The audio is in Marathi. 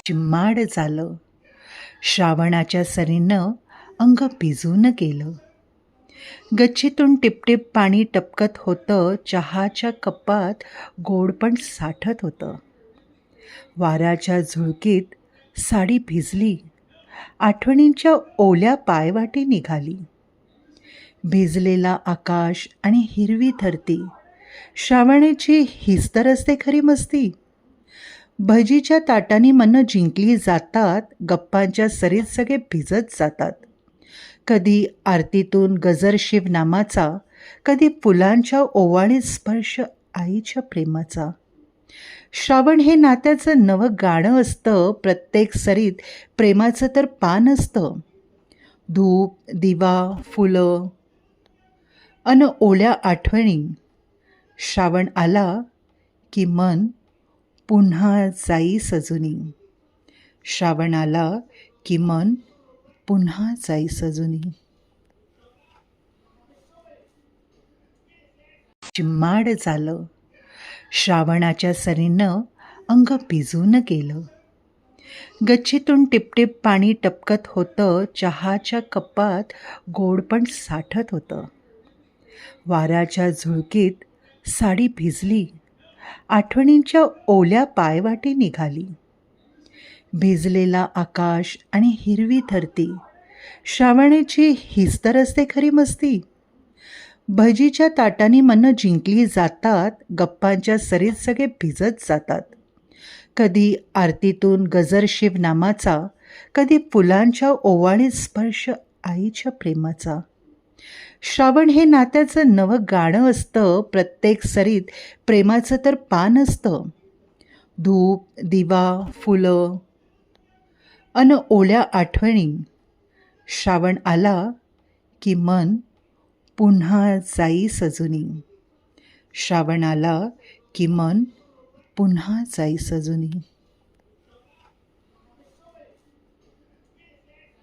चिम्माड झालं. श्रावणाच्या सरीनं अंग भिजून गेलं. गच्चीतून टिपटिप पाणी टपकत होतं. चहाच्या कपात गोड पण साठत होतं. वाऱ्याच्या झुळकीत साडी भिजली. आठवणींच्या ओल्या पायवाटी निघाली. भिजलेला आकाश आणि हिरवी धरती. श्रावणाची हीच तर असते खरी मस्ती. भजीच्या ताटांनी मनं जिंकली जातात. गप्पांच्या सरीत सगळे भिजत जातात. कधी आरतीतून गजर शिव नामाचा, कधी फुलांच्या ओवाळीत स्पर्श आईच्या प्रेमाचा. श्रावण हे नात्याचं नवं गाणं असतं. प्रत्येक सरीत प्रेमाचं तर पान असतं. धूप, दिवा, फुलं अन ओल्या आठवणी. श्रावण आला की मन पुन्हा जाई सजुनी. श्रावण आला की मन पुन्हा जाई सजुनी. चिम्माड झालं. श्रावणाच्या सरीनं अंग भिजून गेलं. गच्चीतून टिपटिप पाणी टपकत होतं. चहाच्या कपात गोड पण साठत होतं. वाऱ्याच्या झुळकीत साडी भिजली. आठवणींच्या ओल्या पायवाटी निघाली. भिजलेला आकाश आणि हिरवी धरती. श्रावणाची हीच तर असते खरी मस्ती. भजीच्या ताटांनी मनं जिंकली जातात. गप्पांच्या सरीत सगळे भिजत जातात. कधी आरतीतून गजर शिव नामाचा, कधी फुलांच्या ओवाळीत स्पर्श आईच्या प्रेमाचा. श्रावण हे नात्याचं नवं गाणं असतं. प्रत्येक सरीत प्रेमाचं तर पान असतं. धूप, दिवा, फुलं अन ओल्या आठवणी. श्रावण आला की मन पुन्हा जाई सजुनी. श्रावण आला की मन पुन्हा जाई सजुनी.